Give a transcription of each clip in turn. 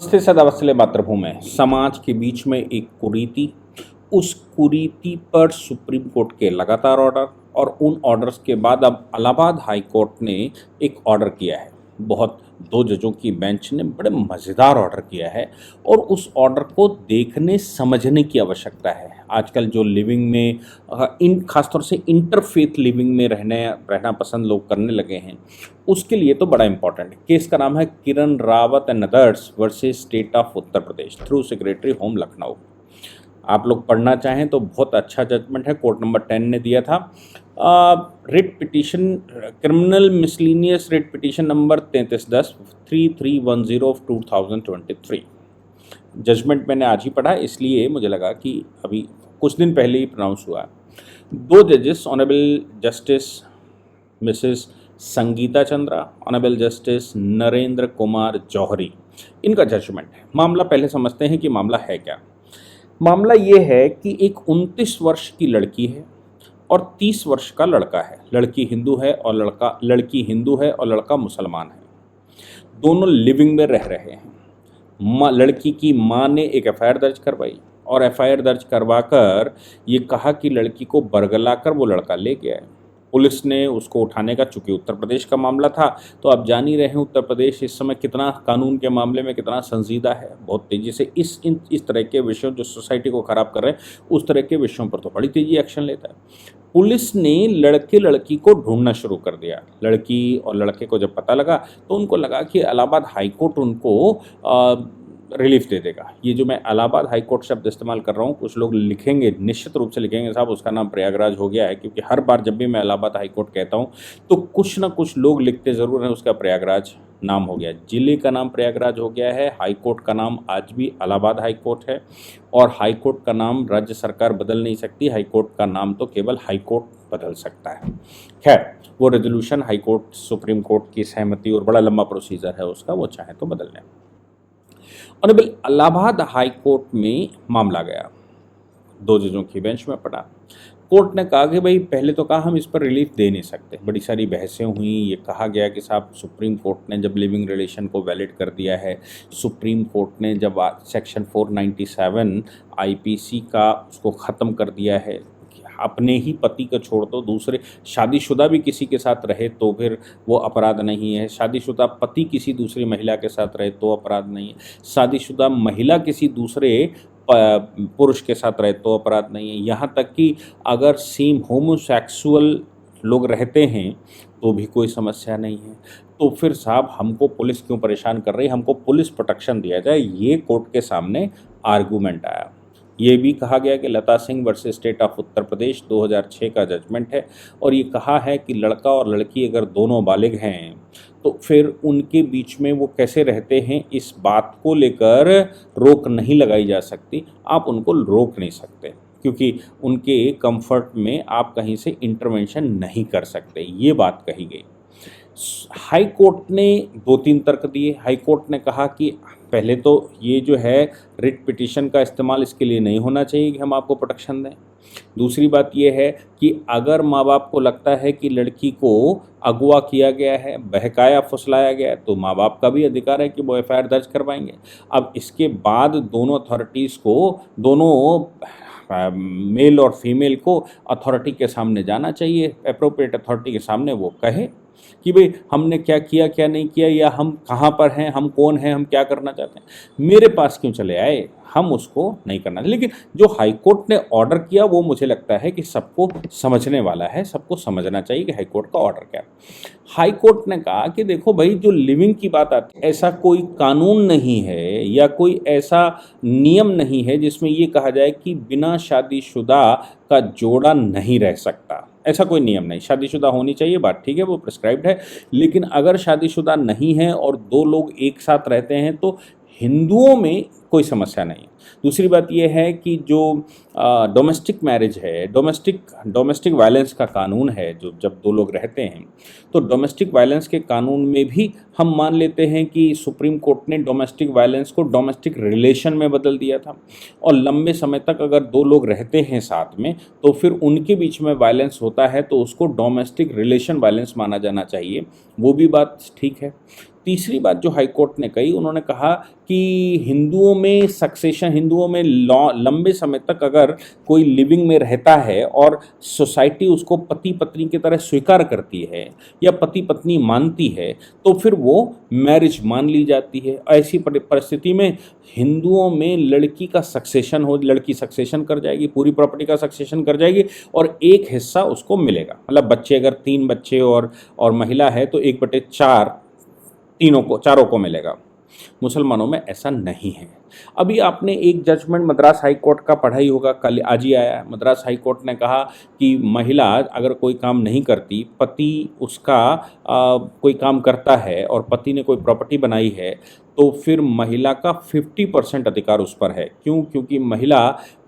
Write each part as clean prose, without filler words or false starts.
नमस्ते सदावत्सल्य मातृभूमि। समाज के बीच में एक कुरीति, उस कुरीति पर सुप्रीम कोर्ट के लगातार ऑर्डर और उन ऑर्डर्स के बाद अब इलाहाबाद हाई कोर्ट ने एक ऑर्डर किया है। बहुत 2 जजों की बेंच ने बड़े मज़ेदार ऑर्डर किया है और उस ऑर्डर को देखने समझने की आवश्यकता है। आजकल जो लिविंग में खासतौर से इंटरफेथ लिविंग में रहना पसंद लोग करने लगे हैं, उसके लिए तो बड़ा इंपॉर्टेंट है। केस का नाम है Kiran Rawat and others versus state of Uttar Pradesh through secretary home Lucknow. आप लोग पढ़ना चाहें तो बहुत अच्छा जजमेंट है, कोर्ट नंबर 10 ने दिया था। Writ petition, criminal miscellaneous writ petition number 3310 3310 of 2023। Judgement मैंने आज ही पढ़ा, इसलिए मुझे लगा कि अभी कुछ दिन पहले ही प्रोनाउंस हुआ। 2 जजेस, honourable justice Mrs Sangeeta Chandra, honourable justice Narendra Kumar Johri, इनका जजमेंट है। मामला पहले समझते हैं कि मामला है क्या। मामला ये है कि एक 29 वर्ष की लड़की है और 30 वर्ष का लड़का है। लड़की हिंदू है और लड़का मुसलमान है। दोनों लिविंग में रह रहे हैं। लड़की की माँ ने एक एफआईआर दर्ज करवाई और एफआईआर दर्ज करवाकर ये कहा कि लड़की को बरगलाकर वो लड़का ले गया है। पुलिस ने उसको उठाने का, चूंकि उत्तर प्रदेश का मामला था तो आप जान ही रहे हैं उत्तर प्रदेश इस समय कितना कानून के मामले में कितना संजीदा है। बहुत तेज़ी से इस तरह के विषयों जो सोसाइटी को ख़राब कर रहे हैं, उस तरह के विषयों पर तो बड़ी तेज़ी एक्शन लेता है। पुलिस ने लड़के लड़की को ढूंढना शुरू कर दिया। लड़की और लड़के को जब पता लगा तो उनको लगा कि इलाहाबाद हाई कोर्ट उनको रिलीफ दे देगा। ये जो मैं इलाहाबाद हाई कोर्ट शब्द इस्तेमाल कर रहा हूँ, कुछ लोग लिखेंगे, निश्चित रूप से लिखेंगे साहब उसका नाम प्रयागराज हो गया है, क्योंकि हर बार जब भी मैं इलाहाबाद हाई कोर्ट कहता हूँ तो कुछ ना कुछ लोग लिखते ज़रूर हैं उसका प्रयागराज नाम हो गया। जिले का नाम प्रयागराज हो गया है। हाई कोर्ट का नाम आज भी इलाहाबाद हाई कोर्ट है और हाई कोर्ट का नाम राज्य सरकार बदल नहीं सकती। हाई कोर्ट का नाम तो केवल हाई कोर्ट बदल सकता है। खैर, वो resolution high court supreme court की सहमति और बड़ा लंबा प्रोसीजर है उसका, वो चाहे तो बदल लें। ऑनरेबल इलाहाबाद हाई कोर्ट में मामला गया, 2 जजों की बेंच में पड़ा। कोर्ट ने कहा कि भाई पहले तो कहा हम इस पर रिलीफ दे नहीं सकते। बड़ी सारी बहसें हुई। ये कहा गया कि साहब सुप्रीम कोर्ट ने जब लिविंग रिलेशन को वैलिड कर दिया है, सुप्रीम कोर्ट ने जब सेक्शन 497 आईपीसी का उसको ख़त्म कर दिया है, अपने ही पति को छोड़ दो दूसरे शादीशुदा भी किसी के साथ रहे तो फिर वो अपराध नहीं है। शादीशुदा पति किसी दूसरी महिला के साथ रहे तो अपराध नहीं है। शादीशुदा महिला किसी दूसरे पुरुष के साथ रहे तो अपराध नहीं है। यहाँ तक कि अगर सेम होमोसेक्सुअल लोग रहते हैं तो भी कोई समस्या नहीं है। तो फिर साहब हमको पुलिस क्यों परेशान कर रही है, हमको पुलिस प्रोटेक्शन दिया जाए, ये कोर्ट के सामने आर्गूमेंट आया। ये भी कहा गया कि लता Singh versus state of Uttar प्रदेश 2006 का जजमेंट है और ये कहा है कि लड़का और लड़की अगर दोनों बालिग हैं तो फिर उनके बीच में वो कैसे रहते हैं, इस बात को लेकर रोक नहीं लगाई जा सकती। आप उनको रोक नहीं सकते क्योंकि उनके कंफर्ट में आप कहीं से इंटरवेंशन नहीं कर सकते, ये बात कही गई। हाई कोर्ट ने 2-3 तर्क दिए। हाई कोर्ट ने कहा कि पहले तो ये जो है रिट पिटीशन का इस्तेमाल इसके लिए नहीं होना चाहिए कि हम आपको प्रोटेक्शन दें। दूसरी बात ये है कि अगर माँ बाप को लगता है कि लड़की को अगवा किया गया है, बहकाया फुसलाया गया है, तो माँ बाप का भी अधिकार है कि वो एफआईआर दर्ज करवाएंगे। अब इसके बाद दोनों अथॉरिटीज़ को, दोनों मेल और फीमेल को अथॉरिटी के सामने जाना चाहिए, एप्रोप्रिएट अथॉरिटी के सामने वो कहे कि भाई हमने क्या किया क्या नहीं किया, या हम कहाँ पर हैं, हम कौन हैं, हम क्या करना चाहते हैं, मेरे पास क्यों चले आए, हम उसको नहीं करना। लेकिन जो हाई कोर्ट ने ऑर्डर किया वो मुझे लगता है कि सबको समझने वाला है, सबको समझना चाहिए कि हाई कोर्ट का ऑर्डर क्या है। हाई कोर्ट ने कहा कि देखो भाई, जो लिविंग की बात आती है, ऐसा कोई कानून नहीं है या कोई ऐसा नियम नहीं है जिसमें ये कहा जाए कि बिना शादीशुदा का जोड़ा नहीं रह सकता। ऐसा कोई नियम नहीं। शादीशुदा होनी चाहिए, बात ठीक है, वो प्रिस्क्राइब्ड है। लेकिन अगर शादीशुदा नहीं है और 2 लोग एक साथ रहते हैं तो हिंदुओं में कोई समस्या नहीं है। दूसरी बात यह है कि जो डोमेस्टिक मैरिज है, डोमेस्टिक वायलेंस का कानून है, जो जब 2 लोग रहते हैं तो डोमेस्टिक वायलेंस के कानून में भी हम मान लेते हैं कि सुप्रीम कोर्ट ने डोमेस्टिक वायलेंस को डोमेस्टिक रिलेशन में बदल दिया था। और लंबे समय तक अगर 2 लोग रहते हैं साथ में तो फिर उनके बीच में वायलेंस होता है तो उसको डोमेस्टिक रिलेशन वायलेंस माना जाना चाहिए, वो भी बात ठीक है। तीसरी बात जो हाई कोर्ट ने कही, उन्होंने कहा कि हिंदुओं में सक्सेशन, हिंदुओं में लंबे समय तक अगर कोई लिविंग में रहता है और सोसाइटी उसको पति पत्नी की तरह स्वीकार करती है या पति पत्नी मानती है तो फिर वो मैरिज मान ली जाती है। ऐसी परिस्थिति में हिंदुओं में लड़की का सक्सेशन हो, लड़की सक्सेशन कर जाएगी, पूरी प्रॉपर्टी का सक्सेशन कर जाएगी और एक हिस्सा उसको मिलेगा। मतलब बच्चे अगर 3 बच्चे और महिला है तो 1/4 चारों को मिलेगा। मुसलमानों में ऐसा नहीं है। अभी आपने एक जजमेंट मद्रास हाई कोर्ट का पढ़ा ही होगा, कल आज ही आया। मद्रास हाई कोर्ट ने कहा कि महिला अगर कोई काम नहीं करती, पति उसका कोई काम करता है और पति ने कोई प्रॉपर्टी बनाई है तो फिर महिला का 50% अधिकार उस पर है। क्यों? क्योंकि महिला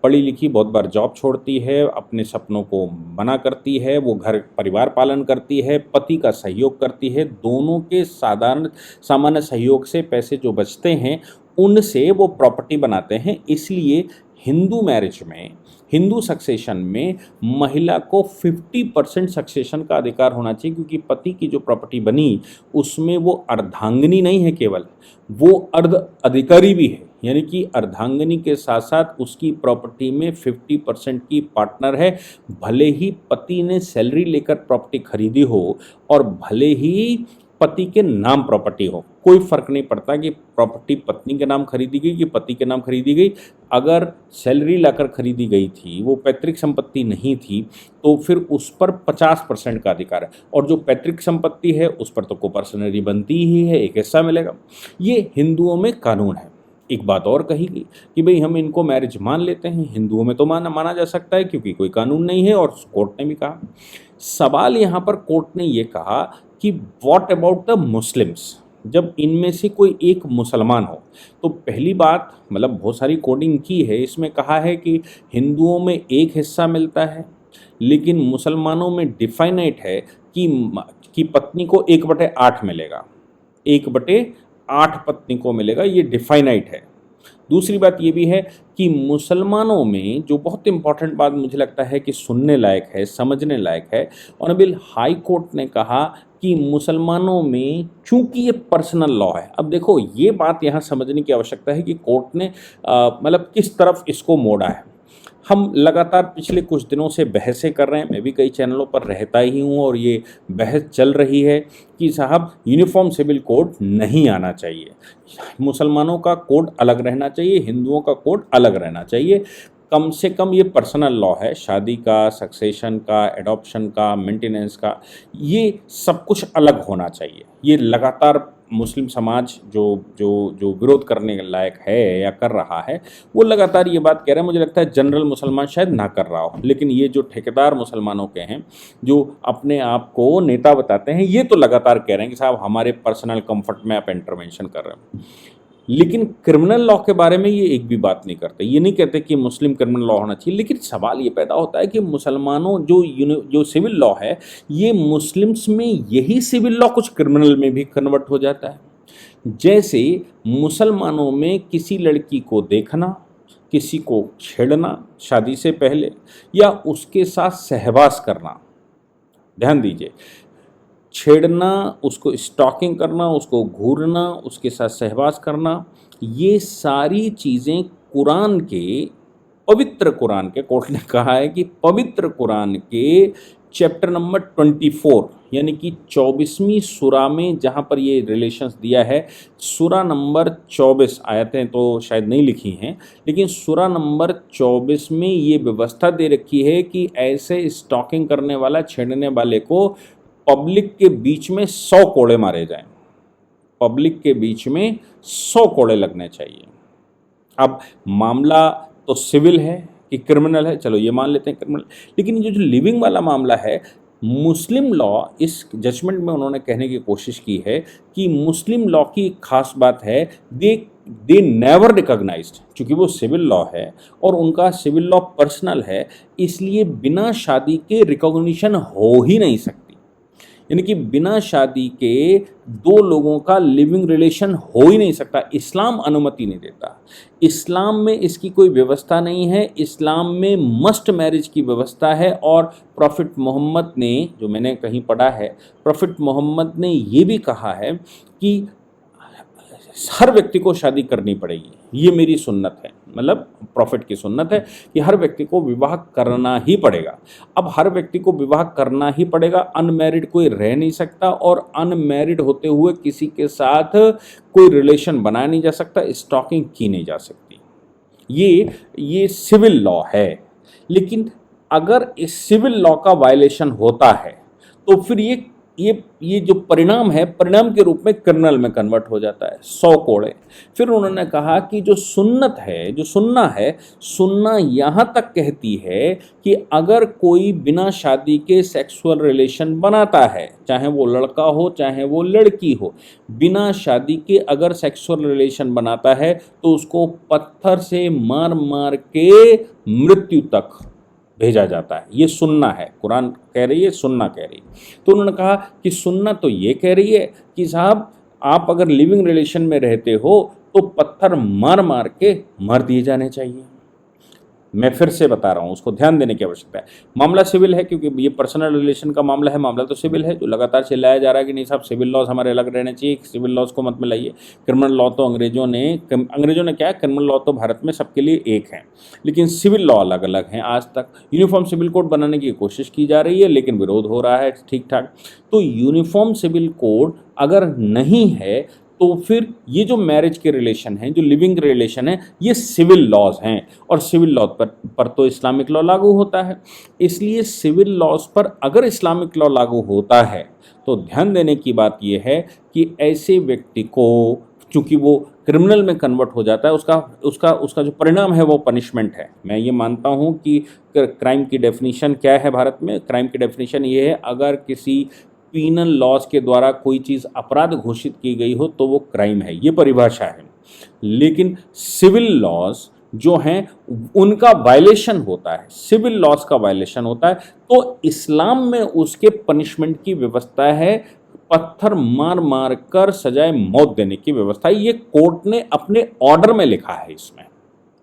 पढ़ी लिखी बहुत बार जॉब छोड़ती है, अपने सपनों को मना करती है, वो घर परिवार पालन करती है, पति का सहयोग करती है, दोनों के सामान्य सहयोग से पैसे जो बचते हैं उनसे वो प्रॉपर्टी बनाते हैं। इसलिए हिंदू मैरिज में, हिंदू सक्सेशन में महिला को 50% सक्सेशन का अधिकार होना चाहिए, क्योंकि पति की जो प्रॉपर्टी बनी उसमें वो अर्धांगिनी नहीं है केवल, वो अर्ध अधिकारी भी है। यानी कि अर्धांगिनी के साथ साथ उसकी प्रॉपर्टी में 50% की पार्टनर है। भले ही पति ने सैलरी लेकर प्रॉपर्टी खरीदी हो और भले ही पति के नाम प्रॉपर्टी हो, कोई फर्क नहीं पड़ता कि प्रॉपर्टी पत्नी के नाम खरीदी गई कि पति के नाम खरीदी गई। अगर सैलरी लाकर खरीदी गई थी, वो पैतृक संपत्ति नहीं थी, तो फिर उस पर 50% का अधिकार है। और जो पैतृक संपत्ति है उस पर तो कोपर्सनरी बनती ही है, एक हिस्सा मिलेगा। ये हिंदुओं में कानून है। एक बात और कही गई कि भाई हम इनको मैरिज मान लेते हैं, हिंदुओं में तो माना जा सकता है क्योंकि कोई कानून नहीं है, और कोर्ट ने भी कहा। सवाल यहाँ पर कोर्ट ने ये कहा कि व्हाट अबाउट द मुस्लिम्स, जब इनमें से कोई एक मुसलमान हो। तो पहली बात, मतलब बहुत सारी कोडिंग की है, इसमें कहा है कि हिंदुओं में एक हिस्सा मिलता है, लेकिन मुसलमानों में डिफाइनाइट है कि पत्नी को 1/8 मिलेगा, 1/8 पत्नी को मिलेगा, ये डिफाइनाइट है। दूसरी बात ये भी है कि मुसलमानों में जो बहुत इंपॉर्टेंट बात मुझे लगता है कि सुनने लायक है, समझने लायक है, ऑनरेबल हाई कोर्ट ने कहा कि मुसलमानों में चूंकि ये पर्सनल लॉ है। अब देखो, ये बात यहाँ समझने की आवश्यकता है कि कोर्ट ने मतलब किस तरफ इसको मोड़ा है। हम लगातार पिछले कुछ दिनों से बहसें कर रहे हैं, मैं भी कई चैनलों पर रहता ही हूँ और ये बहस चल रही है कि साहब यूनिफॉर्म सिविल कोड नहीं आना चाहिए, मुसलमानों का कोड अलग रहना चाहिए, हिंदुओं का कोड अलग रहना चाहिए। कम से कम ये पर्सनल लॉ है, शादी का, सक्सेशन का, एडॉप्शन का, मेंटेनेंस का, ये सब कुछ अलग होना चाहिए। ये लगातार मुस्लिम समाज जो विरोध करने लायक है या कर रहा है, वो लगातार ये बात कह रहा है। मुझे लगता है जनरल मुसलमान शायद ना कर रहा हो, लेकिन ये जो ठेकेदार मुसलमानों के हैं, जो अपने आप को नेता बताते हैं, ये तो लगातार कह रहे हैं कि साहब हमारे पर्सनल कंफर्ट में आप इंटरवेंशन कर रहे हो। लेकिन क्रिमिनल लॉ के बारे में ये एक भी बात नहीं करते। ये नहीं कहते कि मुस्लिम क्रिमिनल लॉ होना चाहिए, लेकिन सवाल ये पैदा होता है कि मुसलमानों जो सिविल लॉ है, ये मुस्लिम्स में यही सिविल लॉ कुछ क्रिमिनल में भी कन्वर्ट हो जाता है। जैसे मुसलमानों में किसी लड़की को देखना, किसी को छेड़ना शादी से पहले, या उसके साथ सहवास करना, ध्यान दीजिए, छेड़ना, उसको स्टॉकिंग करना, उसको घूरना, उसके साथ सहवास करना, ये सारी चीज़ें कुरान के, पवित्र कुरान के, कोर्ट ने कहा है कि पवित्र कुरान के चैप्टर नंबर 24 यानी कि 24वीं सूरा में जहाँ पर ये रिलेशंस दिया है, सूरा नंबर 24, आयतें तो शायद नहीं लिखी हैं, लेकिन सूरा नंबर 24 में ये व्यवस्था दे रखी है कि ऐसे स्टॉकिंग करने वाला, छेड़ने वाले को पब्लिक के बीच में 100 कोड़े मारे जाएं, पब्लिक के बीच में 100 कोड़े लगने चाहिए। अब मामला तो सिविल है कि क्रिमिनल है, चलो ये मान लेते हैं क्रिमिनल, लेकिन ये जो लिविंग वाला मामला है, मुस्लिम लॉ, इस जजमेंट में उन्होंने कहने की कोशिश की है कि मुस्लिम लॉ की एक खास बात है, दे नेवर रिकॉग्नाइज्ड, चूँकि वो सिविल लॉ है और उनका सिविल लॉ पर्सनल है, इसलिए बिना शादी के रिकॉग्निशन हो ही नहीं सकती। यानी कि बिना शादी के दो लोगों का लिविंग रिलेशन हो ही नहीं सकता, इस्लाम अनुमति नहीं देता। इस्लाम में इसकी कोई व्यवस्था नहीं है, इस्लाम में मस्ट मैरिज की व्यवस्था है। और प्रॉफिट मोहम्मद ने, जो मैंने कहीं पढ़ा है, प्रॉफिट मोहम्मद ने ये भी कहा है कि हर व्यक्ति को शादी करनी पड़ेगी, ये मेरी सुन्नत है, मतलब प्रॉफिट की सुन्नत है कि हर व्यक्ति को विवाह करना ही पड़ेगा। अब हर व्यक्ति को विवाह करना ही पड़ेगा, अनमैरिड कोई रह नहीं सकता और अनमैरिड होते हुए किसी के साथ कोई रिलेशन बनाया नहीं जा सकता, स्टॉकिंग की नहीं जा सकती। ये सिविल लॉ है। लेकिन अगर इस सिविल लॉ का वायलेशन होता है तो फिर ये जो परिणाम है, परिणाम के रूप में क्रिमिनल में कन्वर्ट हो जाता है, 100 कोड़े। फिर उन्होंने कहा कि जो सुन्नत है, जो सुन्ना है, सुन्ना यहाँ तक कहती है कि अगर कोई बिना शादी के सेक्सुअल रिलेशन बनाता है, चाहे वो लड़का हो चाहे वो लड़की हो, बिना शादी के अगर सेक्सुअल रिलेशन बनाता है तो उसको पत्थर से मार मार के मृत्यु तक भेजा जाता है। ये सुन्ना है, कुरान कह रही है, सुन्ना कह रही है। तो उन्होंने कहा कि सुन्ना तो ये कह रही है कि साहब आप अगर लिविंग रिलेशन में रहते हो तो पत्थर मार मार के मार दिए जाने चाहिए। मैं फिर से बता रहा हूँ, उसको ध्यान देने की आवश्यकता है। मामला सिविल है क्योंकि ये पर्सनल रिलेशन का मामला है, मामला तो सिविल है। जो लगातार चिल्लाया जा रहा है कि नहीं साहब सिविल लॉज हमारे अलग रहने चाहिए, सिविल लॉज को मत मिलाइए। क्रिमिनल लॉ तो अंग्रेजों ने क्या, क्रिमिनल लॉ तो भारत में सबके लिए एक है, लेकिन सिविल लॉ अलग अलग हैं। आज तक यूनिफॉर्म सिविल कोड बनाने की कोशिश की जा रही है लेकिन विरोध हो रहा है ठीक ठाक। तो यूनिफॉर्म सिविल कोड अगर नहीं है तो फिर ये जो मैरिज के रिलेशन हैं, जो लिविंग रिलेशन है, ये सिविल लॉज हैं और सिविल लॉ पर तो इस्लामिक लॉ लागू होता है। इसलिए सिविल लॉज पर अगर इस्लामिक लॉ लागू होता है तो ध्यान देने की बात यह है कि ऐसे व्यक्ति को, चूंकि वो क्रिमिनल में कन्वर्ट हो जाता है, उसका जो परिणाम है वो पनिशमेंट है। मैं ये मानता हूँ कि क्राइम की डेफिनेशन क्या है भारत में। क्राइम की डेफिनेशन ये है, अगर किसी पीनल लॉज के द्वारा कोई चीज़ अपराध घोषित की गई हो तो वो क्राइम है, ये परिभाषा है। लेकिन सिविल लॉज जो हैं उनका वायलेशन होता है, सिविल लॉज का वायलेशन होता है, तो इस्लाम में उसके पनिशमेंट की व्यवस्था है, पत्थर मार मार कर सजाए मौत देने की व्यवस्था है। ये कोर्ट ने अपने ऑर्डर में लिखा है। इसमें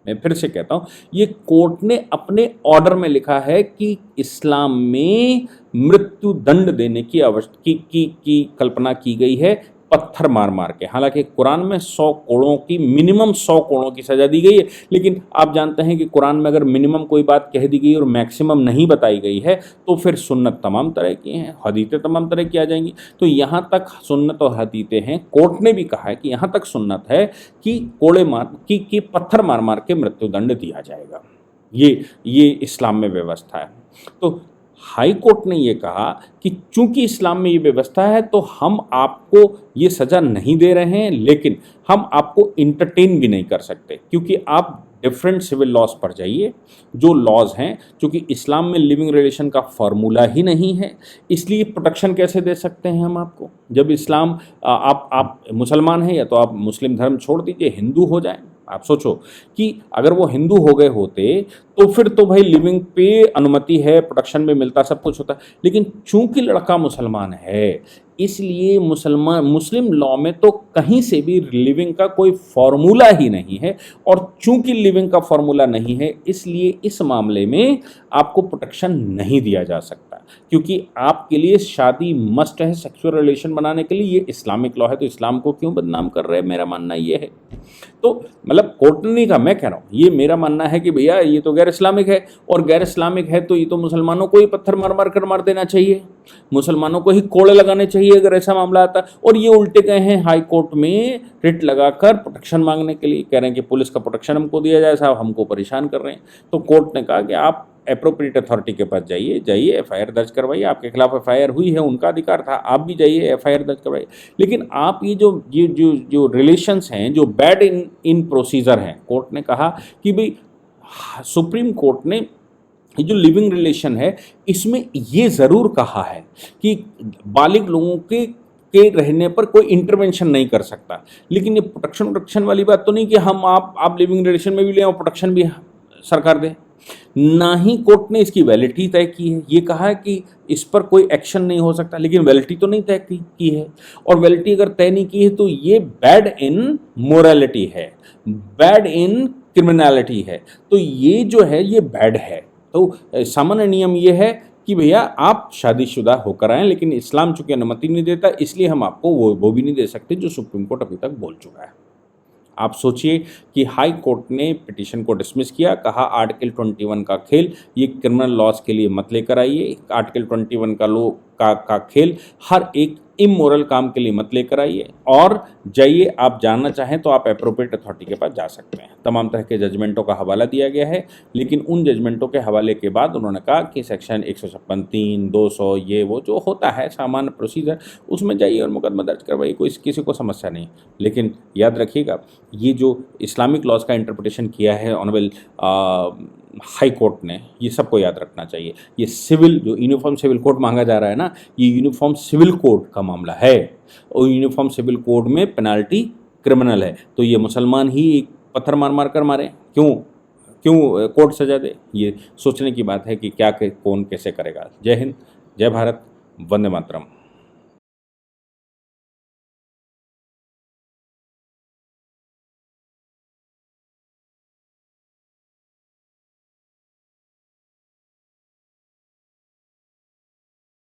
मैं फिर से कहता हूँ, ये कोर्ट ने अपने ऑर्डर में लिखा है कि इस्लाम में मृत्यु दंड देने की की कल्पना की गई है पत्थर मार मार के। हालांकि कुरान में 100 कोड़ों की, मिनिमम 100 कोड़ों की सज़ा दी गई है, लेकिन आप जानते हैं कि कुरान में अगर मिनिमम कोई बात कह दी गई और मैक्सिमम नहीं बताई गई है तो फिर सुन्नत तमाम तरह की हैं, हदीतें तमाम तरह की आ जाएंगी। तो यहाँ तक सुन्नत और हदीतें हैं। कोर्ट ने भी कहा है कि यहाँ तक सुन्नत है कि कोड़े मार कि पत्थर मार मार के मृत्युदंड दिया जाएगा। ये इस्लाम में व्यवस्था है। तो हाई कोर्ट ने ये कहा कि चूंकि इस्लाम में ये व्यवस्था है तो हम आपको ये सज़ा नहीं दे रहे हैं, लेकिन हम आपको इंटरटेन भी नहीं कर सकते, क्योंकि आप डिफरेंट सिविल लॉज पर जाइए जो लॉज हैं। चूंकि इस्लाम में लिविंग रिलेशन का फॉर्मूला ही नहीं है, इसलिए प्रोटेक्शन कैसे दे सकते हैं हम आपको। जब इस्लाम आप मुसलमान हैं, या तो आप मुस्लिम धर्म छोड़ दीजिए, हिंदू हो जाएं। आप सोचो कि अगर वो हिंदू हो गए होते तो फिर तो भाई लिविंग पे अनुमति है, प्रोटेक्शन भी मिलता, सब कुछ होता। लेकिन चूंकि लड़का मुसलमान है, इसलिए मुस्लिम लॉ में तो कहीं से भी लिविंग का कोई फॉर्मूला ही नहीं है, और चूंकि लिविंग का फॉर्मूला नहीं है इसलिए इस मामले में आपको प्रोटेक्शन नहीं दिया जा सकता, क्योंकि आपके लिए शादी मस्ट है सेक्सुअल रिलेशन बनाने के लिए। ये इस्लामिक लॉ है, तो इस्लाम को क्यों बदनाम कर रहे हैं, मेरा मानना ये है। तो मतलब कोर्ट ने कहा, मैं कह रहा हूँ, ये मेरा मानना है कि भैया ये तो गैर इस्लामिक है, और गैर इस्लामिक है तो ये तो मुसलमानों को ही पत्थर मार मार कर मार देना चाहिए, मुसलमानों को ही कोड़े लगाने चाहिए अगर ऐसा मामला आता। और ये उल्टे गए हैं हाई कोर्ट में रिट लगाकर प्रोटेक्शन मांगने के लिए, कह रहे हैं कि पुलिस का प्रोटेक्शन हमको दिया जाए, साहब हमको परेशान कर रहे हैं। तो कोर्ट ने कहा कि आप एप्रोप्रिएट अथॉरिटी के पास जाइए एफआईआर दर्ज करवाइए। आपके खिलाफ एफआईआर हुई है, उनका अधिकार था, आप भी जाइए एफआईआर दर्ज करवाइए। लेकिन आप ये जो रिलेशंस हैं, जो बैड इन प्रोसीजर हैं, कोर्ट ने कहा कि भाई सुप्रीम कोर्ट ने ये जो लिविंग रिलेशन है इसमें ये ज़रूर कहा है कि बालिग लोगों के रहने पर कोई इंटरवेंशन नहीं कर सकता, लेकिन ये प्रोटेक्शन वाली बात तो नहीं कि हम आप लिविंग रिलेशन में भी लें और प्रोटेक्शन भी सरकार दे। ना ही कोर्ट ने इसकी वैलिडिटी तय की है, ये कहा है कि इस पर कोई एक्शन नहीं हो सकता, लेकिन वैलिडिटी तो नहीं तय की है। और वैलिडिटी अगर तय नहीं की है तो ये बैड इन मोरालिटी है, बैड इन क्रिमिनलिटी है, तो ये जो है ये बैड है। तो सामान्य नियम ये है कि भैया आप शादीशुदा होकर आएँ, लेकिन इस्लाम चूँकि अनुमति नहीं देता, इसलिए हम आपको वो भी नहीं दे सकते जो सुप्रीम कोर्ट अभी तक बोल चुका है। आप सोचिए कि हाई कोर्ट ने पिटीशन को डिसमिस किया, कहा आर्टिकल 21 का खेल ये क्रिमिनल लॉज के लिए मत लेकर आइए, आर्टिकल 21 का लो का खेल हर एक इमोरल काम के लिए मत लेकर आइए, और जाइए आप जानना चाहें तो आप एप्रोप्रिएट अथॉरिटी के पास जा सकते हैं। तमाम तरह के जजमेंटों का हवाला दिया गया है, लेकिन उन जजमेंटों के हवाले के बाद उन्होंने कहा कि सेक्शन 156(3), 200 ये वो जो होता है सामान्य प्रोसीजर, उसमें जाइए और मुकदमा दर्ज करवाइए, कोई किसी को समस्या नहीं। लेकिन याद रखिएगा, ये जो इस्लामिक लॉज का इंटरप्रिटेशन किया है ऑनरेबल हाई कोर्ट ने, ये सबको याद रखना चाहिए। ये सिविल जो यूनिफॉर्म सिविल कोड मांगा जा रहा है ना, ये यूनिफॉर्म सिविल कोड का मामला है, और यूनिफॉर्म सिविल कोड में पेनाल्टी क्रिमिनल है। तो ये मुसलमान ही एक पत्थर मार मार कर मारे, क्यों कोर्ट सजा दे? ये सोचने की बात है कि क्या कौन कैसे करेगा। जय हिंद, जय भारत, वंदे मातरम।